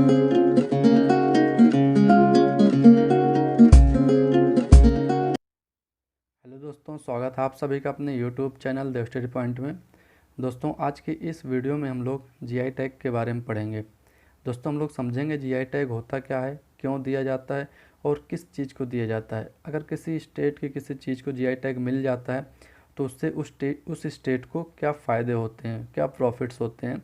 Hello दोस्तों, स्वागत है आप सभी का अपने YouTube channel the study point में। दोस्तों, आज की इस वीडियो में हम लोग जीआई टैग के बारे में पढ़ेंगे। दोस्तों, हम लोग समझेंगे जीआई टैग होता क्या है, क्यों दिया जाता है और किस चीज़ को दिया जाता है। अगर किसी स्टेट की किसी चीज़ को जीआई टैग मिल जाता है तो उससे उस स्टेट को क्या फ़ायदे होते हैं, क्या प्रॉफिट्स होते हैं,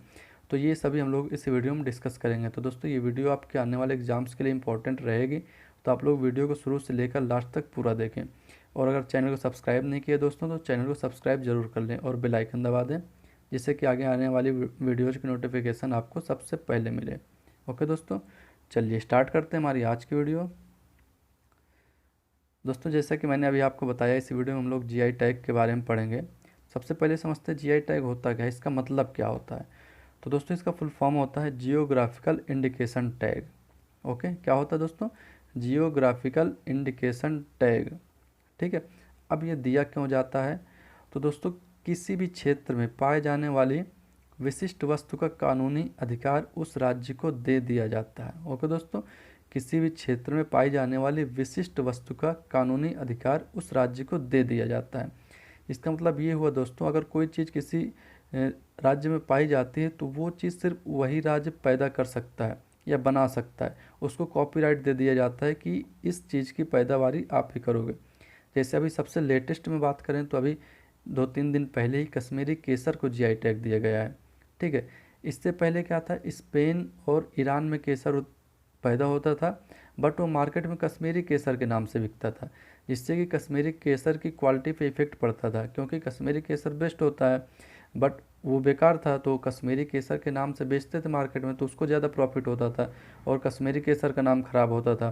तो ये सभी हम लोग इस वीडियो में डिस्कस करेंगे। तो दोस्तों, ये वीडियो आपके आने वाले एग्ज़ाम्स के लिए इंपॉर्टेंट रहेगी, तो आप लोग वीडियो को शुरू से लेकर लास्ट तक पूरा देखें। और अगर चैनल को सब्सक्राइब नहीं किया दोस्तों, तो चैनल को सब्सक्राइब जरूर कर लें और बेल आइकन दबा दें, जिससे कि आगे आने वाली वीडियोज़ की नोटिफिकेशन आपको सबसे पहले मिले। ओके दोस्तों, चलिए स्टार्ट करते हैं हमारी आज की वीडियो। दोस्तों, जैसा कि मैंने अभी आपको बताया, इस वीडियो में हम लोग जीआई टैग के बारे में पढ़ेंगे। सबसे पहले समझते हैं जीआई टैग होता क्या है, इसका मतलब क्या होता है। तो दोस्तों, इसका फुल फॉर्म होता है जियोग्राफिकल इंडिकेशन टैग। ओके, क्या होता है दोस्तों? Geographical indication tag. ठीक है। अब ये दिया क्यों जाता है? तो दोस्तों, किसी भी क्षेत्र में पाए जाने वाली विशिष्ट वस्तु का कानूनी अधिकार उस राज्य को दे दिया जाता है। ओके दोस्तों, किसी भी क्षेत्र में पाई जाने वाली विशिष्ट वस्तु का कानूनी अधिकार उस राज्य को दे दिया जाता है। इसका मतलब ये हुआ दोस्तों, अगर कोई चीज़ किसी राज्य में पाई जाती है तो वो चीज़ सिर्फ वही राज्य पैदा कर सकता है या बना सकता है। उसको कॉपीराइट दे दिया जाता है कि इस चीज़ की पैदावारी आप ही करोगे। जैसे अभी सबसे लेटेस्ट में बात करें तो अभी 2-3 दिन पहले ही कश्मीरी केसर को जीआई टैग दिया गया है। ठीक है। इससे पहले क्या था, स्पेन और ईरान में केसर पैदा होता था, बट वो मार्केट में कश्मीरी केसर के नाम से बिकता था, जिससे कि कश्मीरी केसर की क्वालिटी पे इफेक्ट पड़ता था, क्योंकि कश्मीरी केसर बेस्ट होता है बट वो बेकार था, तो कश्मीरी केसर के नाम से बेचते थे मार्केट में, तो उसको ज़्यादा प्रॉफिट होता था और कश्मीरी केसर का नाम ख़राब होता था।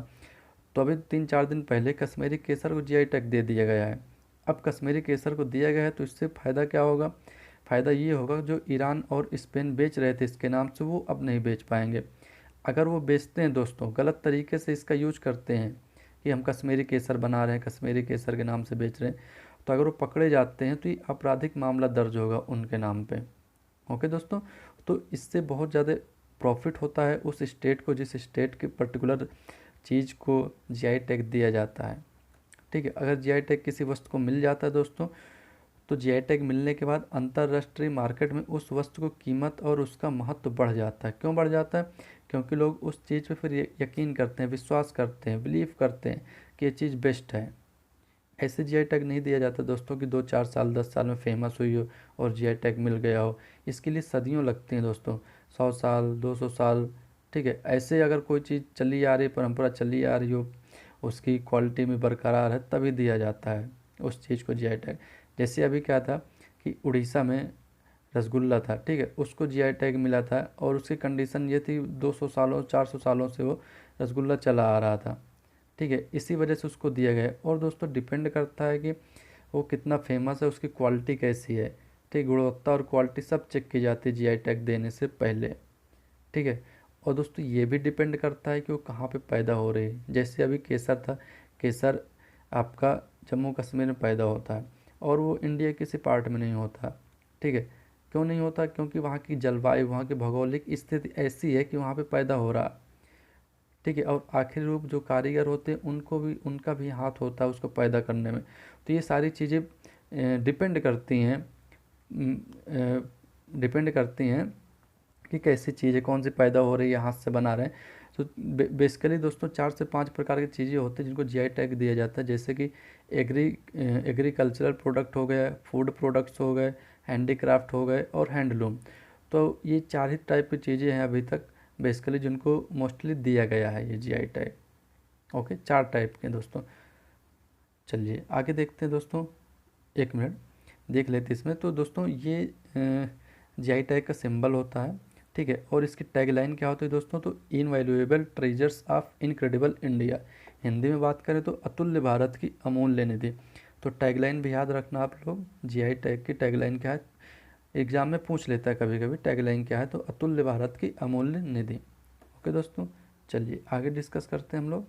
तो अभी 3-4 दिन पहले कश्मीरी केसर को जीआई टैग दे दिया गया है। अब कश्मीरी केसर को दिया गया है तो इससे फ़ायदा क्या होगा? फ़ायदा ये होगा, जो ईरान और स्पेन बेच रहे थे इसके नाम से, वो अब नहीं बेच पाएंगे। अगर वो बेचते हैं दोस्तों, गलत तरीके से इसका यूज करते हैं कि हम कश्मीरी केसर बना रहे हैं, कश्मीरी केसर के नाम से बेच रहे हैं, तो अगर वो पकड़े जाते हैं तो ये आपराधिक मामला दर्ज होगा उनके नाम पे। ओके दोस्तों, तो इससे बहुत ज़्यादा प्रॉफिट होता है उस स्टेट को, जिस स्टेट के पर्टिकुलर चीज़ को जीआई टैग दिया जाता है। ठीक है। अगर जीआई टैग किसी वस्तु को मिल जाता है दोस्तों, तो जीआई टैग मिलने के बाद अंतर्राष्ट्रीय मार्केट में उस वस्तु को कीमत और उसका महत्व बढ़ जाता है। क्यों बढ़ जाता है? क्योंकि लोग उस चीज़ पे फिर यकीन करते हैं, विश्वास करते हैं, बिलीव करते हैं कि ये चीज़ बेस्ट है। ऐसे जीआई टैग नहीं दिया जाता दोस्तों कि 2-4 साल 10 साल में फेमस हुई हो और जीआई टैग मिल गया हो। इसके लिए सदियों लगती हैं दोस्तों, 100 साल 200 साल। ठीक है। ऐसे अगर कोई चीज़ चली आ रही, परंपरा चली आ रही हो, उसकी क्वालिटी में बरकरार है, तभी दिया जाता है उस चीज़ को जीआई टैग। जैसे अभी क्या था कि उड़ीसा में रसगुल्ला था, ठीक है, उसको जीआई टैग मिला था और उसकी कंडीशन ये थी, 200 सालों 400 सालों से वो रसगुल्ला चला आ रहा था। ठीक है, इसी वजह से उसको दिया गया है। और दोस्तों, डिपेंड करता है कि वो कितना फेमस है, उसकी क्वालिटी कैसी है। ठीक, गुणवत्ता और क्वालिटी सब चेक की जाती है जीआई टैग देने से पहले। ठीक है। और दोस्तों, ये भी डिपेंड करता है कि वो कहाँ पे पैदा हो रही है। जैसे अभी केसर था, केसर आपका जम्मू कश्मीर में पैदा होता है और वो इंडिया किसी पार्ट में नहीं होता। ठीक है। क्यों नहीं होता? क्योंकि वहाँ की जलवायु, वहाँ की भौगोलिक स्थिति ऐसी है कि वहाँ पे पैदा हो रहा। ठीक है। और आखिरी रूप जो कारीगर होते हैं, उनका भी हाथ होता है उसको पैदा करने में। तो ये सारी चीज़ें डिपेंड करती हैं, डिपेंड करती हैं कि कैसी चीज़ है, कौन सी पैदा हो रही है, हाथ से बना रहे हैं। तो बेसिकली दोस्तों, 4 से 5 प्रकार की चीज़ें होती हैं जिनको जीआई टैग दिया जाता है। जैसे कि एग्रीकल्चरल प्रोडक्ट हो गए, फूड प्रोडक्ट्स हो गए, हैंडीक्राफ्ट हो गए और हैंडलूम। तो ये 4 ही टाइप की चीज़ें हैं अभी तक बेसिकली जिनको मोस्टली दिया गया है ये जीआई टैग। ओके, 4 टाइप के दोस्तों। चलिए आगे देखते हैं दोस्तों, 1 मिनट देख लेते हैं इसमें। तो दोस्तों, ये जीआई टैग का सिंबल होता है। ठीक है। और इसकी टैगलाइन क्या होती है दोस्तों? तो invaluable treasures of incredible India. Hindi में बात करें तो अतुल्य भारत की अमूल्य निधि। तो टैगलाइन भी याद रखना आप लोग, जीआई टैग की टैगलाइन क्या है, एग्जाम में पूछ लेता है कभी कभी टैगलाइन क्या है, तो अतुल्य भारत की अमूल्य निधि। ओके दोस्तों, चलिए आगे डिस्कस करते हैं हम लोग।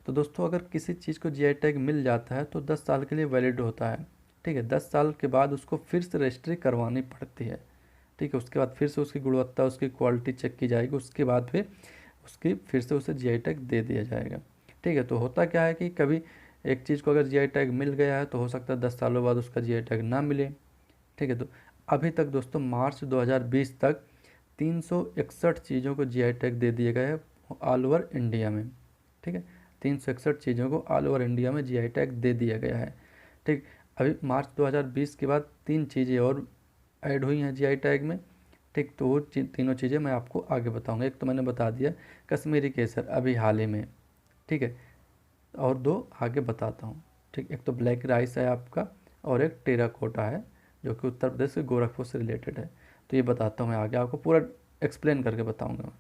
तो दोस्तों, अगर किसी चीज़ को जीआई टैग मिल जाता है तो 10 साल के लिए वैलिड होता है। ठीक है। 10 साल के बाद उसको फिर से रजिस्ट्री करवानी पड़ती है। ठीक है। उसके बाद फिर से उसकी गुणवत्ता, उसकी क्वालिटी चेक की जाएगी, उसके बाद फिर उसकी फिर से उसे जीआई टैग दे दिया जाएगा। ठीक है। तो होता क्या है कि कभी एक चीज़ को अगर जीआई टैग मिल गया है तो हो सकता है 10 सालों बाद उसका जीआई टैग ना मिले। ठीक है। तो अभी तक दोस्तों मार्च 2020 तक 361 चीज़ों को जीआई टैग दे दिया गया है ऑल ओवर इंडिया में। ठीक है। 361 चीज़ों को ऑल ओवर इंडिया में जीआई टैग दे दिया गया है। ठीक। अभी मार्च 2020 के बाद 3 चीज़ें और ऐड हुई हैं जीआई टैग में। ठीक। तो वो तीनों चीज़ें मैं आपको आगे बताऊंगा। एक तो मैंने बता दिया कश्मीरी केसर अभी हाल ही में। ठीक है। और 2 आगे बताता हूँ। ठीक। एक तो ब्लैक राइस है आपका, और एक टेराकोटा है जो कि उत्तर प्रदेश के गोरखपुर से रिलेटेड है। तो ये बताता हूँ मैं आगे, आपको पूरा एक्सप्लेन करके बताऊँगा मैं।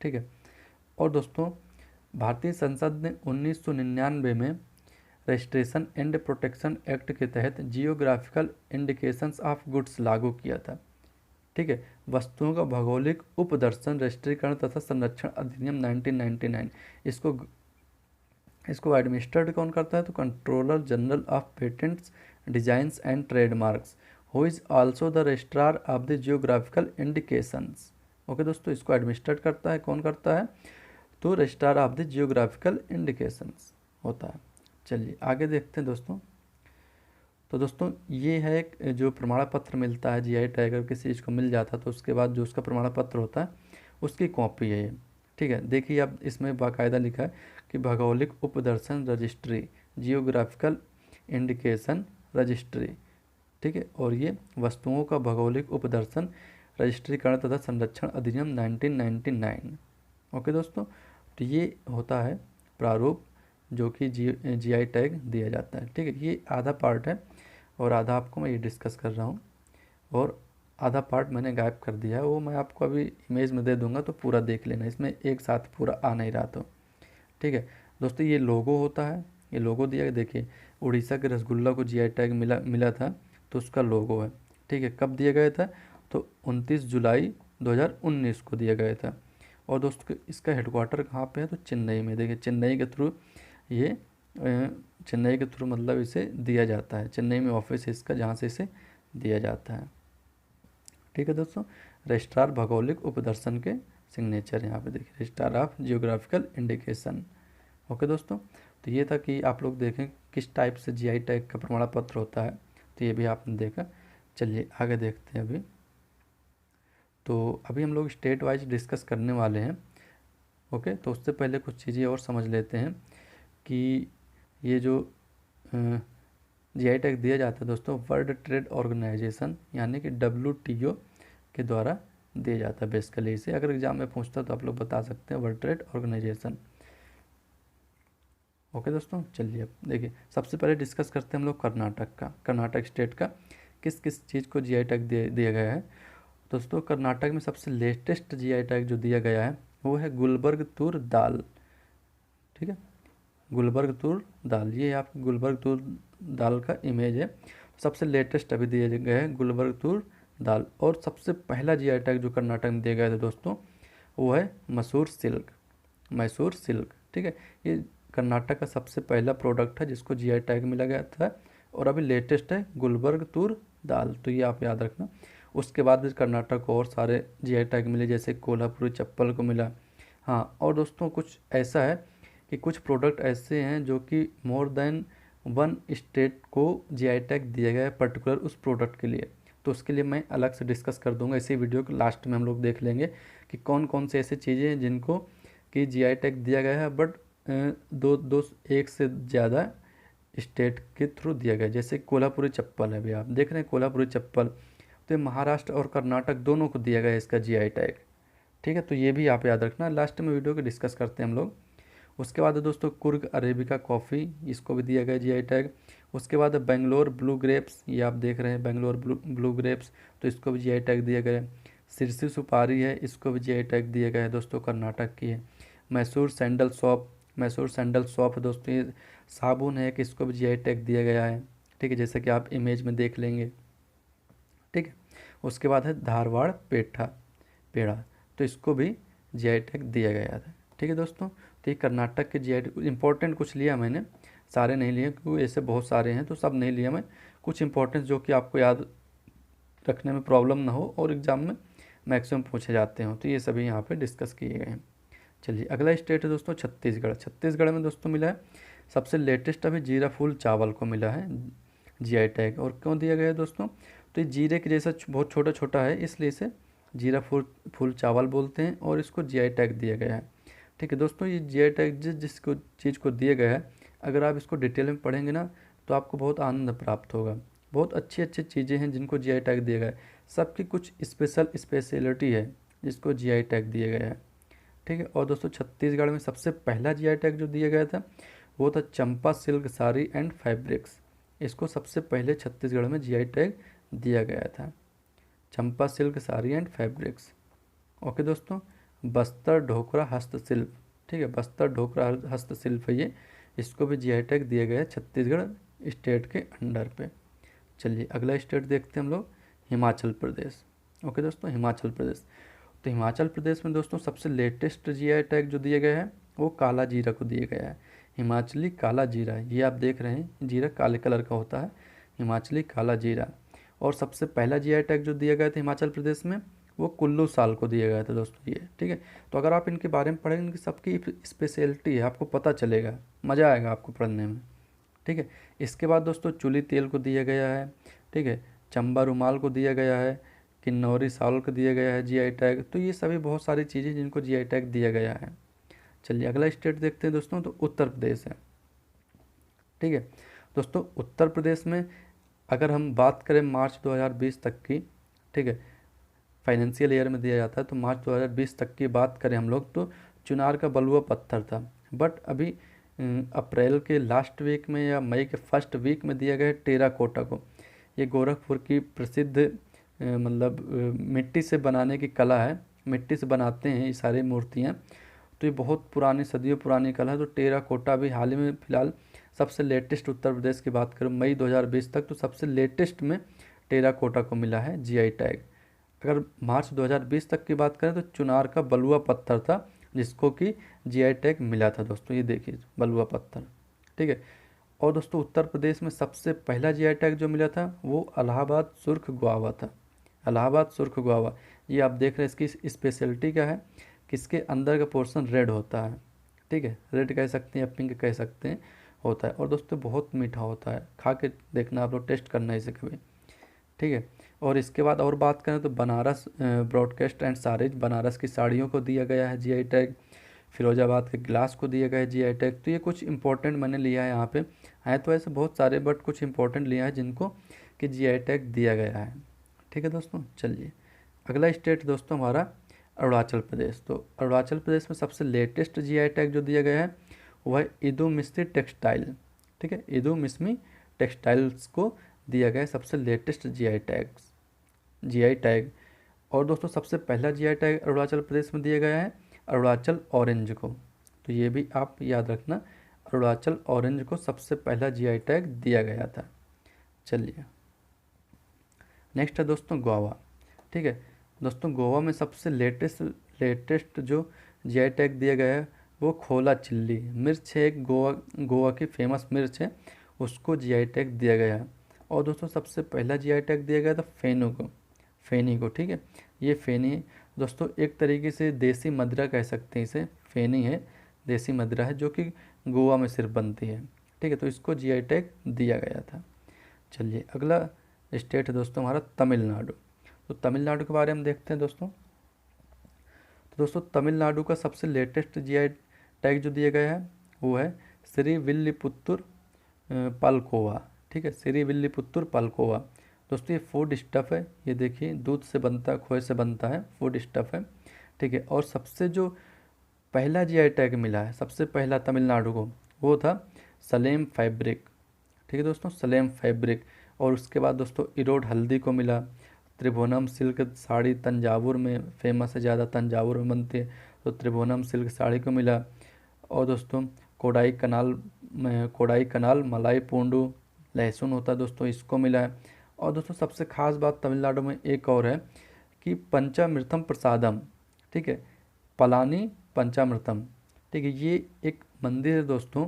ठीक है। और दोस्तों भारतीय संसद ने 1999 में रजिस्ट्रेशन एंड प्रोटेक्शन एक्ट के तहत जियोग्राफिकल इंडिकेशंस ऑफ गुड्स लागू किया था। ठीक है। वस्तुओं का भौगोलिक उपदर्शन, रजिस्ट्रीकरण तथा संरक्षण अधिनियम 1999, इसको एडमिनिस्ट्रेट कौन करता है? तो controller general of patents, designs and trademarks, who is also the registrar of the geographical indications. Okay दोस्तों, इसको एडमिनिस्ट्रेट करता है कौन करता है? तो registrar of the geographical indications होता है। चलिए आगे देखते हैं दोस्तों। तो दोस्तों ये है एक जो प्रमाण पत्र मिलता है जीआई टैग, अगर किसी चीज़ को मिल जाता है तो उसके बाद जो उसका प्रमाण पत्र होता है उसकी कॉपी है ये। ठीक है। देखिए अब इसमें बाकायदा लिखा है कि भौगोलिक उपदर्शन रजिस्ट्री, जियोग्राफिकल इंडिकेशन रजिस्ट्री। ठीक है। और ये वस्तुओं का भौगोलिक उपदर्शन, रजिस्ट्रीकरण तथा संरक्षण अधिनियम 1999। ओके दोस्तों, तो ये होता है प्रारूप जो कि जीआई टैग दिया जाता है। ठीक है। ये आधा पार्ट है और आधा आपको मैं ये डिस्कस कर रहा हूँ, और आधा पार्ट मैंने गायब कर दिया है, वो मैं आपको अभी इमेज में दे दूंगा तो पूरा देख लेना, इसमें एक साथ पूरा आ नहीं रहा तो। ठीक है दोस्तों, ये लोगो होता है, ये लोगो दिया, देखिए उड़ीसा के रसगुल्ला को जीआई टैग मिला था तो उसका लोगो है। ठीक है। कब दिया गया था? तो 29 जुलाई 2019 को दिया गया था। और दोस्तों इसका हेडक्वार्टर कहाँ पे है? तो चेन्नई में। देखिए चेन्नई के थ्रू ये चेन्नई के थ्रू मतलब इसे दिया जाता है, चेन्नई में ऑफिस है इसका जहाँ से इसे दिया जाता है। ठीक है दोस्तों, रजिस्ट्रार भौगोलिक उपदर्शन के सिग्नेचर यहाँ पे देखिए, registrar of geographical indication. Okay दोस्तों, तो ये था कि आप लोग देखें किस टाइप से जीआई टैग का प्रमाण पत्र होता है, तो ये भी आपने देखा। चलिए आगे देखते हैं। अभी हम लोग स्टेट वाइज डिस्कस करने वाले हैं। ओके, तो उससे पहले कुछ चीज़ें और समझ लेते हैं कि ये जो जीआई टैग दिया जाता है दोस्तों वर्ल्ड ट्रेड ऑर्गेनाइजेशन यानी कि WTO के द्वारा दिया जाता है बेसिकली। इसे अगर एग्जाम में पूछता तो आप लोग बता सकते हैं वर्ल्ड ट्रेड ऑर्गेनाइजेशन। ओके दोस्तों, चलिए अब देखिए सबसे पहले डिस्कस करते हैं हम लोग कर्नाटक का, कर्नाटक स्टेट का किस किस चीज़ को जीआई टैग दिया गया है। दोस्तों कर्नाटक में सबसे लेटेस्ट जीआई टैग जो दिया गया है वो है गुलबर्ग तूर दाल। ठीक है, गुलबर्ग तूर दाल, ये आपकी गुलबर्ग तूर दाल का इमेज है। सबसे लेटेस्ट अभी दिए गए हैं गुलबर्ग तूर दाल। और सबसे पहला जीआई टैग जो कर्नाटक में दिया गया था दोस्तों वो है मैसूर सिल्क, मैसूर सिल्क। ठीक है, ये कर्नाटक का सबसे पहला प्रोडक्ट है जिसको जीआई टैग मिला गया था, और अभी लेटेस्ट है गुलबर्ग तूर दाल, तो ये आप याद रखना। उसके बाद भी कर्नाटक को और सारे जीआई टैग मिले, जैसे कोल्हापुरी चप्पल को मिला। हाँ, और दोस्तों कुछ ऐसा है कि कुछ प्रोडक्ट ऐसे हैं जो कि मोर देन 1 स्टेट को जीआई टैग दिया गया है पर्टिकुलर उस प्रोडक्ट के लिए, तो उसके लिए मैं अलग से डिस्कस कर दूंगा। इसी वीडियो के लास्ट में हम लोग देख लेंगे कि कौन कौन से ऐसे चीज़ें हैं जिनको कि जीआई टैग दिया गया है, बट एक से ज़्यादा स्टेट के थ्रू दिया गया। जैसे कोल्हापुरी चप्पल है, अभी आप देख रहे हैं कोल्हापुरी चप्पल, तो ये महाराष्ट्र और कर्नाटक दोनों को दिया गया है इसका जीआई टैग। ठीक है, तो ये भी आप याद रखना, लास्ट में वीडियो को डिस्कस करते हैं हम लोग। उसके बाद दोस्तों कुर्ग अरेबिका कॉफ़ी, इसको भी दिया गया जीआई टैग। उसके बाद बेंगलोर ब्लू ग्रेप्स, ये आप देख रहे हैं बेंगलोर ब्लू ग्रेप्स, तो इसको भी जीआई टैग दिया गया है। सिरसी सुपारी है, इसको भी जीआई टैग दिया गया है दोस्तों, कर्नाटक की है। Mysore sandal shop, Mysore sandal shop दोस्तों ये साबुन है कि इसको भी जीआई टैग दिया गया है। ठीक है, जैसे कि आप इमेज में देख लेंगे। ठीक है, उसके बाद है धारवाड़ पेड़ा, तो इसको भी जीआई टैग दिया गया था। ठीक है दोस्तों, तो ये कर्नाटक के जीआई टैग इंपॉर्टेंट कुछ लिया मैंने, सारे नहीं लिए क्योंकि ऐसे बहुत सारे हैं तो सब नहीं लिया मैं, कुछ इंपॉर्टेंस जो कि आपको याद रखने में प्रॉब्लम ना हो और एग्ज़ाम में मैक्सिमम पूछे जाते हो, तो ये सभी यहाँ पे डिस्कस किए गए हैं। चलिए अगला स्टेट है दोस्तों छत्तीसगढ़। छत्तीसगढ़ में दोस्तों मिला है सबसे लेटेस्ट अभी जीरा फूल चावल को मिला है जीआई टैग। और क्यों दिया गया है दोस्तों, तो ये जीरे के जैसा बहुत छोटा छोटा है, इसलिए इसे जीरा फूल चावल बोलते हैं और इसको जीआई टैग दिया गया है। ठीक है दोस्तों, ये जीआई टैग जिसको चीज़ को दिया गया है, अगर आप इसको डिटेल में पढ़ेंगे ना तो आपको बहुत आनंद प्राप्त होगा। बहुत अच्छी अच्छी चीज़ें हैं जिनको जीआई टैग दिया गया है, सबकी कुछ स्पेशलिटी है जिसको जीआई टैग दिया गया है। ठीक है, और दोस्तों छत्तीसगढ़ में सबसे पहला जीआई टैग जो दिया गया था वो था Champa silk sari and fabrics. इसको सबसे पहले छत्तीसगढ़ में जीआई टैग दिया गया था, Champa silk sari and fabrics. Okay दोस्तों, बस्तर ढोकरा हस्तशिल्प, ठीक है, बस्तर ढोकरा हस्तशिल्प है ये, इसको भी जीआई टैग दिया गया है छत्तीसगढ़ स्टेट के अंडर पे। चलिए अगला स्टेट देखते हैं हम लोग, हिमाचल प्रदेश। ओके दोस्तों, हिमाचल प्रदेश। तो हिमाचल प्रदेश में दोस्तों सबसे लेटेस्ट जीआई टैग जो दिया गया है वो काला जीरा को दिया गया है। हिमाचली काला जीरा, ये आप देख रहे हैं जीरा काले कलर का होता है, हिमाचली काला जीरा। और सबसे पहला जीआई टैग जो दिया गया था हिमाचल प्रदेश में वो कुल्लू साल को दिया गया था दोस्तों ये। ठीक है, तो अगर आप इनके बारे में पढ़ेंगे, इनकी सबकी स्पेशलिटी है, आपको पता चलेगा, मज़ा आएगा आपको पढ़ने में। ठीक है, इसके बाद दोस्तों चुली तेल को दिया गया है। ठीक है, चंबा रुमाल को दिया गया है, किन्नौरी साल को दिया गया है जीआई टैग। तो ये सभी बहुत सारी चीज़ें जिनको जीआई टैग दिया गया है। चलिए अगला स्टेट देखते हैं दोस्तों, तो उत्तर प्रदेश है। ठीक है दोस्तों, उत्तर प्रदेश में अगर हम बात करें मार्च 2020 तक की, ठीक है, फाइनेंशियल ईयर में दिया जाता है, तो मार्च 2020 तक की बात करें हम लोग तो चुनार का बलुआ पत्थर था। बट अभी अप्रैल के लास्ट वीक में या मई के फर्स्ट वीक में दिया गया है टेराकोटा को। ये गोरखपुर की प्रसिद्ध मतलब मिट्टी से बनाने की कला है, मिट्टी से बनाते हैं ये सारी मूर्तियाँ। तो ये बहुत पुरानी, सदियों पुरानी कला है। तो टेराकोटा भी हाल ही में फ़िलहाल सबसे लेटेस्ट, उत्तर प्रदेश की बात करूँ मई 2020 तक, तो सबसे लेटेस्ट में टेराकोटा को मिला है जीआई टैग। अगर मार्च 2020 तक की बात करें तो चुनार का बलुआ पत्थर था जिसको कि जीआई टैग मिला था दोस्तों, ये देखिए बलुआ पत्थर। ठीक है, और दोस्तों उत्तर प्रदेश में सबसे पहला जीआई टैग जो मिला था वो इलाहाबाद सुर्ख गुआवा था, इलाहाबाद सुर्ख गुआवा। ये आप देख रहे हैं, इसकी स्पेशलिटी क्या है कि इसके अंदर का पोर्शन रेड होता है। ठीक है, रेड कह सकते हैं या पिंक कह सकते हैं, होता है। और दोस्तों बहुत मीठा होता है, खा के देखना आप लोग, टेस्ट करना इसे कभी। ठीक है, और इसके बाद और बात करें तो बनारस ब्रॉडकास्ट एंड साड़ीज, बनारस की साड़ियों को दिया गया है जीआई टैग। फिरोजाबाद के गिलास को दिया गया है जीआई टैग। तो ये कुछ इंपॉर्टेंट मैंने लिया है यहाँ पे, हैं तो ऐसे बहुत सारे बट कुछ इंपॉर्टेंट लिया है जिनको कि जीआई टैग दिया गया है। ठीक है दोस्तों, चलिए अगला स्टेट दोस्तों हमारा अरुणाचल प्रदेश। तो अरुणाचल प्रदेश में सबसे लेटेस्ट जीआई टैग जो दिया गया है वह है इदू मिस्मी टेक्सटाइल। ठीक है, इदू मिस्मी टेक्सटाइल्स को दिया गया है सबसे लेटेस्ट जीआई टैग। और दोस्तों सबसे पहला जीआई टैग अरुणाचल प्रदेश में दिया गया है अरुणाचल ऑरेंज को। तो ये भी आप याद रखना, अरुणाचल ऑरेंज को सबसे पहला जीआई टैग दिया गया था। चलिए नेक्स्ट है दोस्तों गोवा। ठीक है दोस्तों, गोवा में सबसे लेटेस्ट जो जीआई टैग दिया गया है वो खोला चिल्ली मिर्च है, एक गोवा की फेमस मिर्च है, उसको जीआई टैग दिया गया है। और दोस्तों सबसे पहला जीआई टैग दिया गया था फेनी को। ठीक है, ये फेनी दोस्तों एक तरीके से देसी मदिरा कह सकते हैं इसे, फेनी है देसी मदिरा है जो कि गोवा में सिर्फ बनती है। ठीक है, तो इसको जीआई टैग दिया गया था। चलिए अगला स्टेट है दोस्तों हमारा तमिलनाडु। तो तमिलनाडु के बारे में देखते हैं दोस्तों। तो दोस्तों तमिलनाडु का सबसे लेटेस्ट जीआई टैग जो दिया गया है वो है श्री विल्लीपुत्तुर पालकोवा। ठीक है, श्री विल्लीपुत्तुर पालकोवा। दोस्तों ये फूड स्टफ़ है, ये देखिए दूध से बनता है, खोए से बनता है, फूड स्टफ़ है। ठीक है, और सबसे जो पहला जीआई टैग मिला है सबसे पहला तमिलनाडु को वो था सलेम फैब्रिक। ठीक है दोस्तों, सलेम फैब्रिक। और उसके बाद दोस्तों इरोड हल्दी को मिला, त्रिभुवनम सिल्क साड़ी तंजावुर में फेमस है, ज़्यादा तंजावुर में बनती है, तो त्रिभुवनम सिल्क साड़ी को मिला। और दोस्तों कोडाई कनाल मलाई पूंडू लहसुन होता है दोस्तों, इसको मिला है। और दोस्तों सबसे खास बात तमिलनाडु में एक और है कि पंचामृतम प्रसादम। ठीक है, पलानी पंचामृतम। ठीक है, ये एक मंदिर है दोस्तों,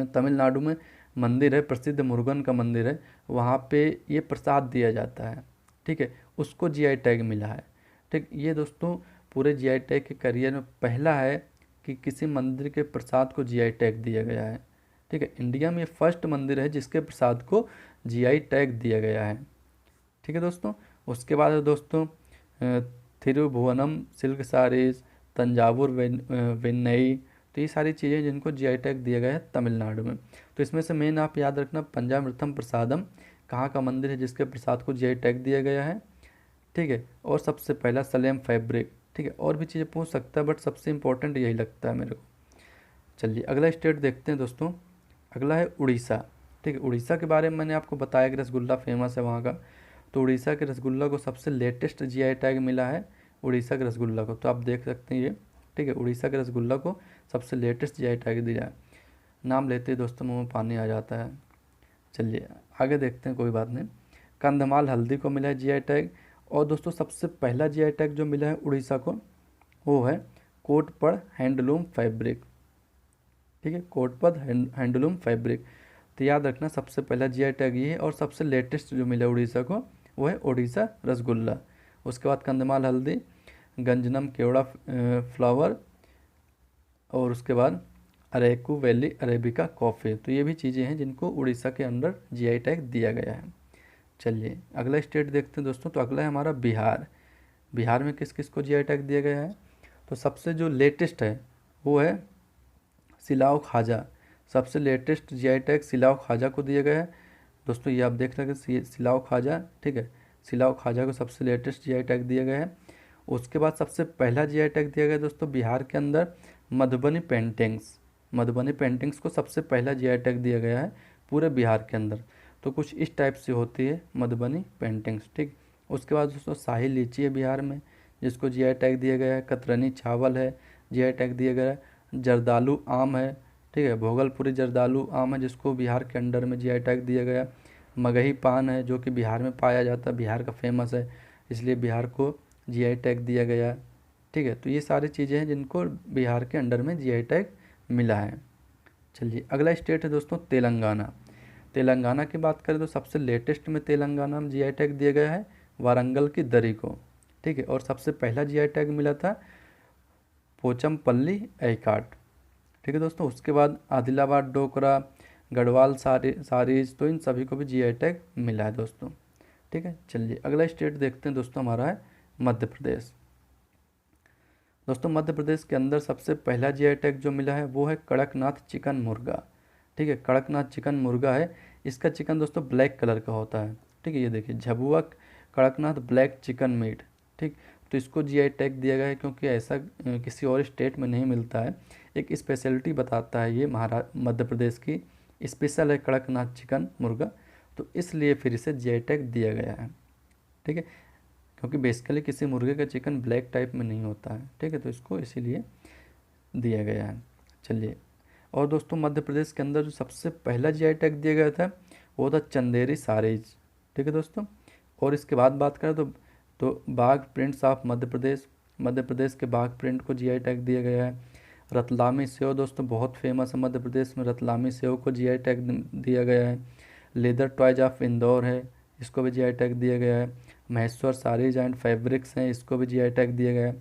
तमिलनाडु में मंदिर है, प्रसिद्ध मुरुगन का मंदिर है, वहाँ पे ये प्रसाद दिया जाता है। ठीक है, उसको जीआई टैग मिला है। ठीक, ये दोस्तों पूरे जीआई टैग के करियर में पहला है कि किसी मंदिर के प्रसाद को जीआई टैग दिया गया है। ठीक है, इंडिया में ये फर्स्ट मंदिर है जिसके प्रसाद को जीआई टैग दिया गया है। ठीक है दोस्तों, उसके बाद है दोस्तों थिरुभुवनम सिल्क साड़ीज, तंजावुर वेन्नई, तो ये सारी चीज़ें जिनको जीआई टैग दिया गया है तमिलनाडु में। तो इसमें से मेन आप याद रखना, पंचामृतम प्रसादम कहाँ का मंदिर है जिसके प्रसाद को जीआई टैग दिया गया है। ठीक है, और सबसे पहला सलेम फैब्रिक। ठीक है, और भी चीज़ें पूछ सकता है बट सबसे इंपॉर्टेंट यही लगता है मेरे को। चलिए अगला स्टेट देखते हैं दोस्तों, अगला है उड़ीसा। ठीक है, उड़ीसा के बारे में मैंने आपको बताया कि रसगुल्ला फेमस है वहाँ का। तो उड़ीसा के रसगुल्ला को सबसे लेटेस्ट जीआई टैग मिला है उड़ीसा के रसगुल्ला को, तो आप देख सकते हैं ये। ठीक है, उड़ीसा के रसगुल्ला को सबसे लेटेस्ट जीआई टैग दिया है। नाम लेते ही दोस्तों मुँह में पानी आ जाता है। चलिए आगे देखते हैं, कोई बात नहीं। कंधमाल हल्दी को मिला है जीआई टैग। और दोस्तों सबसे पहला जीआई टैग जो मिला है उड़ीसा को वो है कोटपड़ हैंडलूम फैब्रिक। ठीक है, कोटपद हैंडलूम फैब्रिक। तो याद रखना सबसे पहला जीआई टैग ये है, और सबसे लेटेस्ट जो मिला उड़ीसा को वो है उड़ीसा रसगुल्ला। उसके बाद कंधमाल हल्दी, गंजनम केवड़ा फ्लावर, और उसके बाद अरेकू वैली अरेबिका कॉफ़ी। तो ये भी चीज़ें हैं जिनको उड़ीसा के अंदर जीआई टैग दिया गया है। चलिए अगला स्टेट देखते हैं दोस्तों, तो अगला है हमारा बिहार। बिहार में किस किस को जीआई टैग दिया गया है? तो सबसे जो लेटेस्ट है वो है सिलाव खाजा। सबसे लेटेस्ट जीआई टैग सिलाव खाजा को दिया गया है। दोस्तों ये आप देख रहे हैं सिलाव खाजा। ठीक है, सिलाव खाजा को सबसे लेटेस्ट जीआई टैग दिया गया है। उसके बाद सबसे पहला जीआई टैग दिया गया दोस्तों बिहार के अंदर मधुबनी पेंटिंग्स। मधुबनी पेंटिंग्स को सबसे पहला जीआई टैग दिया गया है पूरे बिहार के अंदर। तो कुछ इस टाइप से होती है मधुबनी पेंटिंग्स। ठीक, उसके बाद दोस्तों शाही लीची है बिहार में जिसको जीआई टैग दिया गया है। कतरनी चावल है, जीआई टैग दिया गया है। जर्दालू आम है। ठीक है, भोगलपुरी जर्दालू आम है जिसको बिहार के अंडर में जीआई टैग दिया गया। मगही पान है जो कि बिहार में पाया जाता है, बिहार का फेमस है, इसलिए बिहार को जीआई टैग दिया गया। ठीक है, तो ये सारी चीज़ें हैं जिनको बिहार के अंडर में जीआई टैग मिला है। चलिए अगला स्टेट है दोस्तों तेलंगाना। तेलंगाना की बात करें तो सबसे लेटेस्ट में तेलंगाना में जीआई टैग दिया गया है वारंगल की दरी को। ठीक है, और सबसे पहला जीआई टैग मिला था पोचमपल्ली ऐकाट। ठीक है दोस्तों, उसके बाद आदिलाबाद डोकरा, गढ़वाल सारीज, तो इन सभी को भी जीआई टैग मिला है दोस्तों। ठीक है, चलिए अगला स्टेट देखते हैं दोस्तों, हमारा है मध्य प्रदेश। दोस्तों मध्य प्रदेश के अंदर सबसे पहला जीआई टैग जो मिला है वो है कड़कनाथ चिकन मुर्गा। ठीक है, कड़कनाथ चिकन मुर्गा है। इसका चिकन दोस्तों ब्लैक कलर का होता है। ठीक है, ये देखिए Jhabua Kadaknath black chicken meet. ठीक, तो इसको जीआई टैग दिया गया है क्योंकि ऐसा किसी और स्टेट में नहीं मिलता है। एक स्पेशलिटी बताता है ये मध्य प्रदेश की स्पेशल है कड़कनाथ चिकन मुर्गा, तो इसलिए फिर इसे जीआई टैग दिया गया है। ठीक है, क्योंकि बेसिकली किसी मुर्गे का चिकन ब्लैक टाइप में नहीं होता है। ठीक है, तो इसको इसीलिए दिया गया है। चलिए, और दोस्तों मध्य प्रदेश के अंदर जो सबसे पहला जीआई टैग दिया गया था वो था चंदेरी सारीज। ठीक है दोस्तों, और इसके बाद बात करें तो बाघ प्रिंट्स ऑफ मध्य प्रदेश, मध्य प्रदेश के बाघ प्रिंट को जीआई टैग दिया गया है। रतलामी सेव दोस्तों बहुत फेमस है मध्य प्रदेश में, रतलामी सेव को जीआई टैग दिया गया है। लेदर टॉयज ऑफ इंदौर है, इसको भी जीआई टैग दिया गया है। महेश्वर साड़ीज एंड फैब्रिक्स हैं, इसको भी जीआई टैग दिया गया है।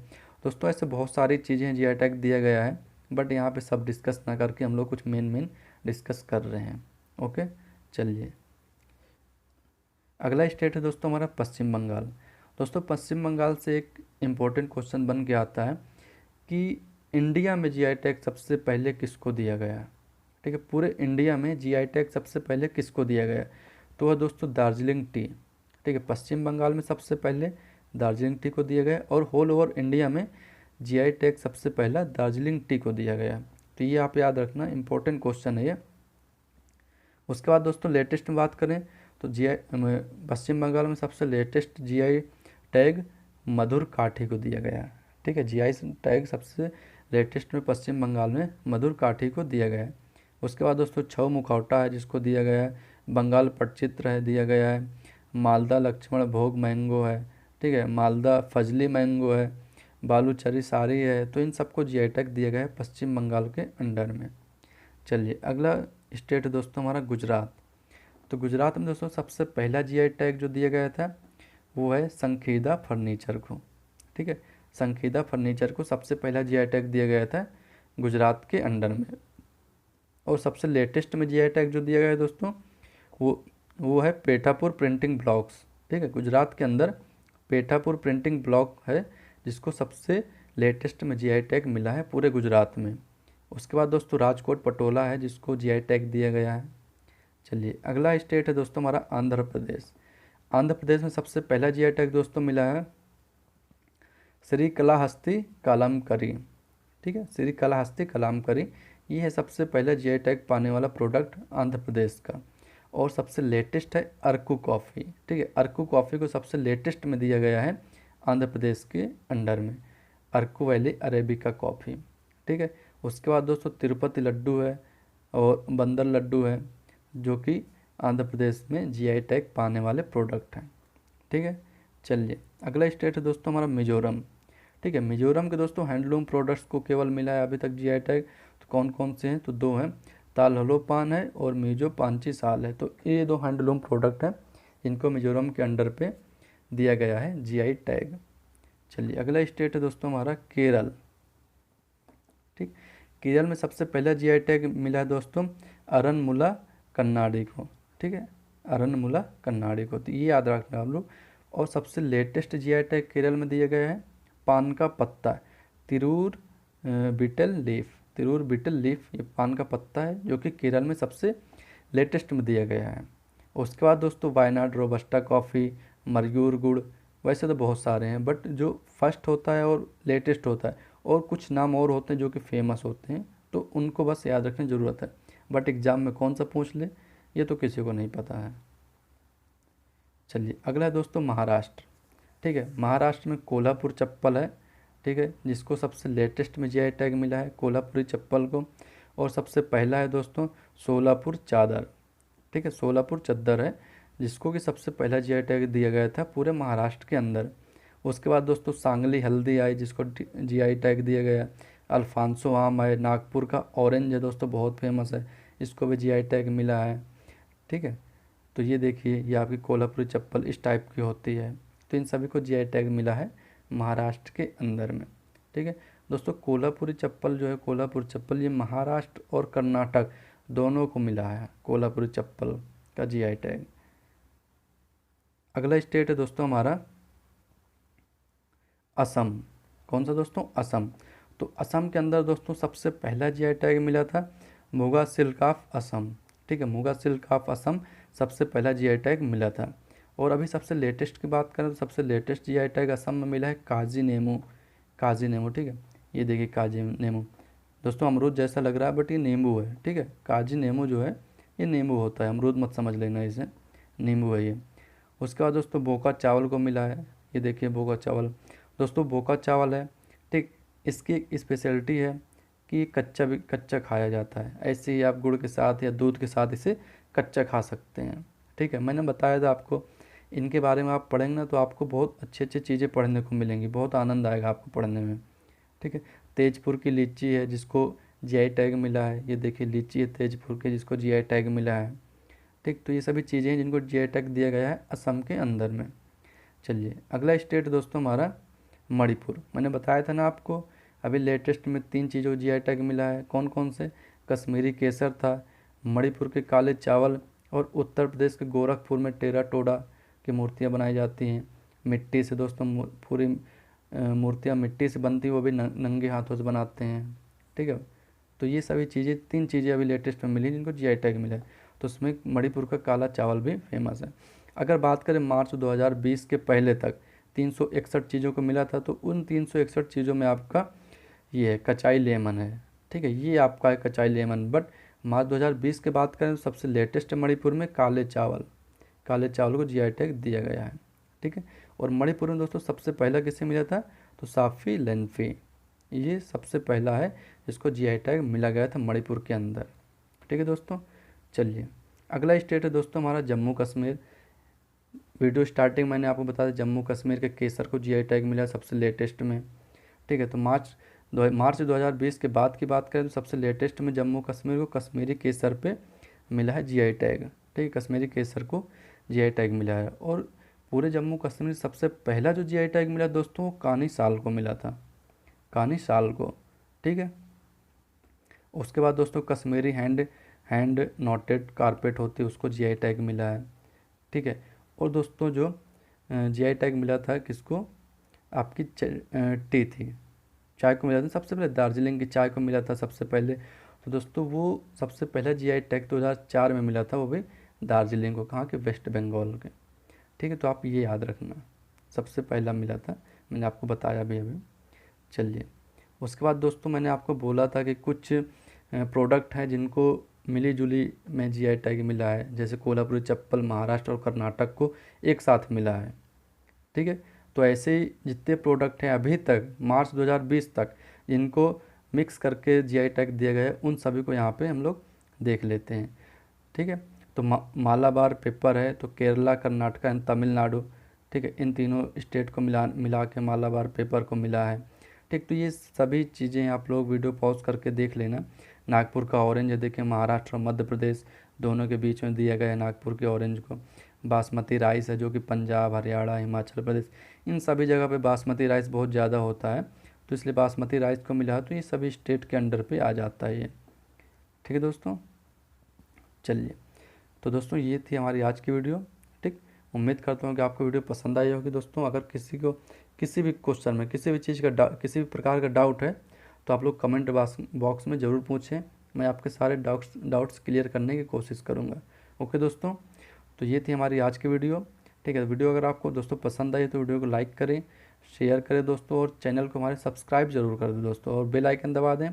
दोस्तों ऐसे बहुत सारी चीज़ें जीआई टैग दिया गया है, बट यहाँ पे सब डिस्कस ना करके हम लोग कुछ मेन डिस्कस कर रहे हैं। ओके, चलिए अगला स्टेट है दोस्तों हमारा पश्चिम बंगाल। दोस्तों पश्चिम बंगाल से एक इम्पोर्टेंट क्वेश्चन बन के आता है कि इंडिया में जीआई टैग सबसे पहले किसको दिया गया। ठीक है, पूरे इंडिया में जीआई टैग सबसे पहले किसको दिया गया, तो वह दोस्तों दार्जिलिंग टी। ठीक है, पश्चिम बंगाल में सबसे पहले दार्जिलिंग टी को दिया गया, और होल ओवर इंडिया में जीआई टैग सबसे पहला दार्जिलिंग टी को दिया गया। तो ये आप याद रखना, इंपॉर्टेंट क्वेश्चन है ये। उसके बाद दोस्तों लेटेस्ट में बात करें तो जीआई पश्चिम बंगाल में सबसे लेटेस्ट जीआई टैग मधुर काठी को दिया गया। ठीक है, जीआई टैग सबसे लेटेस्ट में पश्चिम बंगाल में मधुर काठी को दिया गया है। उसके बाद दोस्तों छऊ मुखौटा है जिसको दिया गया है। बंगाल पटचित्र है दिया गया है। मालदा लक्ष्मण भोग मैंगो है। ठीक है, मालदा फजली मैंगो है। बालूचरी साड़ी है। तो इन सबको जीआई टैग दिया गया है पश्चिम बंगाल के अंडर में। चलिए अगला स्टेट है दोस्तों हमारा गुजरात। तो गुजरात में दोस्तों सबसे पहला जीआई टैग जो दिया गया था वो है संखीदा फर्नीचर को। ठीक है, संखीदा फर्नीचर को सबसे पहला जीआई टैग दिया गया था गुजरात के अंडर में। और सबसे लेटेस्ट में जीआई टैग जो दिया गया है दोस्तों वो है पेठापुर प्रिंटिंग ब्लॉक्स। ठीक है, गुजरात के अंदर पेठापुर प्रिंटिंग ब्लॉक है जिसको सबसे लेटेस्ट में जीआई टैग मिला है पूरे गुजरात में। उसके बाद दोस्तों राजकोट पटोला है जिसको जीआई टैग दिया गया है। चलिए अगला स्टेट है दोस्तों हमारा आंध्र प्रदेश। आंध्र प्रदेश में सबसे पहला जीआई टैग दोस्तों मिला है श्रीकलाहस्ती कलामकरी। ठीक है, श्रीकलाहस्ती कलामकरी, ये है सबसे पहला जीआई टैग पाने वाला प्रोडक्ट आंध्र प्रदेश का। और सबसे लेटेस्ट है अरकू कॉफ़ी। ठीक है, अरकू कॉफ़ी को सबसे लेटेस्ट में दिया गया है आंध्र प्रदेश के अंडर में, अरकू वैली अरेबिका कॉफ़ी। ठीक है, उसके बाद दोस्तों तिरुपति लड्डू है और बंदर लड्डू है जो कि आंध्र प्रदेश में जीआई टैग पाने वाले प्रोडक्ट हैं। ठीक है, चलिए अगला स्टेट है दोस्तों हमारा मिजोरम। ठीक है, मिजोरम के दोस्तों हैंडलूम प्रोडक्ट्स को केवल मिला है अभी तक जीआई टैग। तो कौन कौन से हैं, तो दो हैं, ताल हलो पान है और मिजो पांची साल है। तो ये दो हैंडलूम प्रोडक्ट हैं जिनको मिजोरम के अंडर पे दिया गया है जीआई टैग। चलिए अगला स्टेट है दोस्तों हमारा केरल। ठीक, केरल में सबसे पहला जीआई टैग मिला है दोस्तों अरनमुला कन्नाडी को। ठीक है, अरनमुला कन्नाडी को, तो ये याद रखना आप लोग। और सबसे लेटेस्ट जीआई टैग केरल में दिया गया है पान का पत्ता, Tirur betel leaf. Tirur betel leaf ये पान का पत्ता है जो कि केरल में सबसे लेटेस्ट में दिया गया है। उसके बाद दोस्तों वायनाड रोबस्टा कॉफ़ी, मरयूर गुड़, वैसे तो बहुत सारे हैं बट जो फर्स्ट होता है और लेटेस्ट होता है और कुछ नाम और होते हैं जो कि फेमस होते हैं, तो उनको बस याद रखने की ज़रूरत है। बट एग्ज़ाम में कौन सा पूछ ले ये तो किसी को नहीं पता है। चलिए अगला है दोस्तों महाराष्ट्र। ठीक है, महाराष्ट्र में कोल्हापुर चप्पल है। ठीक है, जिसको सबसे लेटेस्ट में जीआई टैग मिला है कोल्हापुरी चप्पल को। और सबसे पहला है दोस्तों सोलापुर चादर। ठीक है, सोलापुर चद्दर है जिसको कि सबसे पहला जीआई टैग दिया गया था पूरे महाराष्ट्र के अंदर। उसके बाद दोस्तों सांगली हल्दी आई जिसको जीआई टैग दिया गया। अल्फांसो आम है, नागपुर का ऑरेंज है दोस्तों बहुत फेमस है, इसको भी जीआई टैग मिला है। ठीक है, तो ये देखिए ये आपकी कोल्हापुरी चप्पल इस टाइप की होती है। तो इन सभी को जीआई टैग मिला है महाराष्ट्र के अंदर में। ठीक है दोस्तों, कोल्हापुरी चप्पल जो है कोल्हापुर चप्पल ये महाराष्ट्र और कर्नाटक दोनों को मिला है कोल्हापुरी चप्पल का जीआई टैग। अगला स्टेट है दोस्तों हमारा असम। कौन सा दोस्तों, असम। तो असम के अंदर दोस्तों सबसे पहला जीआई टैग मिला था मुगा सिल्क ऑफ असम। ठीक है, मुगा सिल्क ऑफ असम सबसे पहला जीआई टैग मिला था। और अभी सबसे लेटेस्ट की बात करें तो सबसे लेटेस्ट जीआई टैग असम में मिला है काजी नेमू। काजी नेमू, ठीक है, ये देखिए काजी नेमू दोस्तों अमरूद जैसा लग रहा है बट ये नींबू है। ठीक है, काजी नेमू जो है ये नींबू होता है, अमरूद मत समझ लेना इसे, नींबू है ये। उसके बाद दोस्तों बोका चावल को मिला है, ये देखिए बोका चावल दोस्तों, बोका चावल है। ठीक, इसकी एक स्पेशलिटी है कि कच्चा खाया जाता है, ऐसे ही आप गुड़ के साथ या दूध के साथ इसे कच्चा खा सकते हैं। ठीक है, मैंने बताया था आपको, इनके बारे में आप पढ़ेंगे ना तो आपको बहुत अच्छी अच्छी चीज़ें पढ़ने को मिलेंगी, बहुत आनंद आएगा आपको पढ़ने में। ठीक है, तेजपुर की लीची है जिसको जीआई टैग मिला है, ये देखिए लीची है तेजपुर की जिसको जीआई टैग मिला है। ठीक, तो ये सभी चीज़ें हैं जिनको जीआई टैग दिया गया है असम के अंदर में। चलिए अगला स्टेट दोस्तों हमारा मणिपुर। मैंने बताया था ना आपको अभी लेटेस्ट में 3 चीज़ों को जीआई टैग मिला है, कौन कौन से, कश्मीरी केसर था, मणिपुर के काले चावल और उत्तर प्रदेश के गोरखपुर में टेराटोडा की मूर्तियाँ बनाई जाती हैं मिट्टी से दोस्तों, पूरी मूर्तियाँ मिट्टी से बनती, वो भी नंगे हाथों से बनाते हैं। ठीक है, तो ये सभी चीज़ें 3 चीज़ें अभी लेटेस्ट में मिली जिनको जीआई टैग मिला है, तो उसमें मणिपुर का काला चावल भी फेमस है। अगर बात करें मार्च 2020 के पहले तक 361 चीज़ों को मिला था, तो उन 361 चीज़ों में आपका ये है कचाई लेमन है। ठीक है, ये आपका है कचाई लेमन। बट मार्च 2020 के बात करें तो सबसे लेटेस्ट मणिपुर में काले चावल को जीआई टैग दिया गया है। ठीक है, और मणिपुर में दोस्तों सबसे पहला किसे मिला था, तो साफी लेन्फी, ये सबसे पहला है जिसको जीआई टैग मिला गया था मणिपुर के अंदर। ठीक है दोस्तों, चलिए अगला स्टेट है दोस्तों हमारा जम्मू कश्मीर। वीडियो स्टार्टिंग मैंने आपको बताया जम्मू कश्मीर के केसर को जीआई टैग मिला सबसे लेटेस्ट में। ठीक है, तो मार्च 2020 के बाद की बात करें तो सबसे लेटेस्ट में जम्मू कश्मीर को कश्मीरी केसर पे मिला है जीआई टैग। ठीक है, कश्मीरी केसर को जीआई टैग मिला है। और पूरे जम्मू कश्मीर सबसे पहला जो जीआई टैग मिला दोस्तों वो कानी साल को मिला था, कानी साल को। ठीक है। उसके बाद दोस्तों Kashmiri hand hand noted carpet होती है उसको जीआई टैग मिला है। ठीक है। और दोस्तों जो जीआई टैग मिला था किसको, आपकी टी थी, चाय को मिला था सबसे पहले, दार्जिलिंग की चाय को मिला था सबसे पहले। तो दोस्तों वो सबसे पहला जीआई टैग 2004 में मिला था, वो भी दार्जिलिंग को, कहाँ के, वेस्ट बंगाल के। ठीक है, तो आप ये याद रखना, सबसे पहला मिला था, मैंने आपको बताया भी अभी। चलिए, उसके बाद दोस्तों मैंने आपको बोला था कि कुछ प्रोडक्ट हैं जिनको मिली जुली में जीआई टैग मिला है, जैसे कोल्हापुरी चप्पल महाराष्ट्र और कर्नाटक को एक साथ मिला है। ठीक है। तो ऐसे ही जितने प्रोडक्ट हैं अभी तक मार्च 2020 तक जिनको मिक्स करके जीआई टैग दिया गया है, उन सभी को यहाँ पे हम लोग देख लेते हैं। ठीक है। तो मालाबार पेपर है, तो केरला, कर्नाटक एंड तमिलनाडु। ठीक है, इन तीनों स्टेट को मिला मिला के मालाबार पेपर को मिला है। ठीक, तो ये सभी चीज़ें आप लोग वीडियो पॉज करके देख लेना। नागपुर का ऑरेंज है, देखें महाराष्ट्र और मध्य प्रदेश दोनों के बीच में दिया गया है नागपुर के ऑरेंज को। बासमती राइस है जो कि पंजाब, हरियाणा, हिमाचल प्रदेश, इन सभी जगह पे बासमती राइस बहुत ज़्यादा होता है, तो इसलिए बासमती राइस को मिला है, तो ये सभी स्टेट के अंडर पे आ जाता है ये। ठीक है दोस्तों। चलिए, तो दोस्तों ये थी हमारी आज की वीडियो। ठीक, उम्मीद करता हूँ कि आपको वीडियो पसंद आई होगी दोस्तों। अगर किसी को किसी भी क्वेश्चन में किसी भी चीज़ का किसी भी प्रकार का डाउट है तो आप लोग कमेंट बॉक्स में ज़रूर पूछें, मैं आपके सारे डाउट्स क्लियर करने की कोशिश करूँगा। ओके दोस्तों, तो ये थी हमारी आज की वीडियो। ठीक है, वीडियो अगर आपको दोस्तों पसंद आई तो वीडियो को लाइक करें, शेयर करें दोस्तों, और चैनल को हमारे सब्सक्राइब जरूर कर दें दोस्तों, और बेल आइकन दबा दें,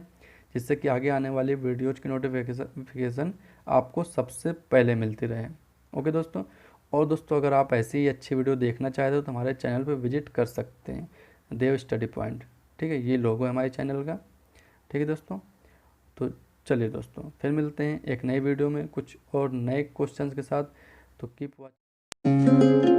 जिससे कि आगे आने वाली वीडियोज़ की नोटिफिकेशन आपको सबसे पहले मिलती रहे। ओके दोस्तों, और दोस्तों अगर आप ऐसी ही अच्छी वीडियो देखना चाहते हो तो हमारे चैनल पर विजिट कर सकते हैं, देव स्टडी पॉइंट। ठीक है, ये लोगो है हमारे चैनल का। ठीक है दोस्तों, तो चलिए दोस्तों फिर मिलते हैं एक नई वीडियो में कुछ और नए क्वेश्चंस के साथ। तो कीप वॉचिंग।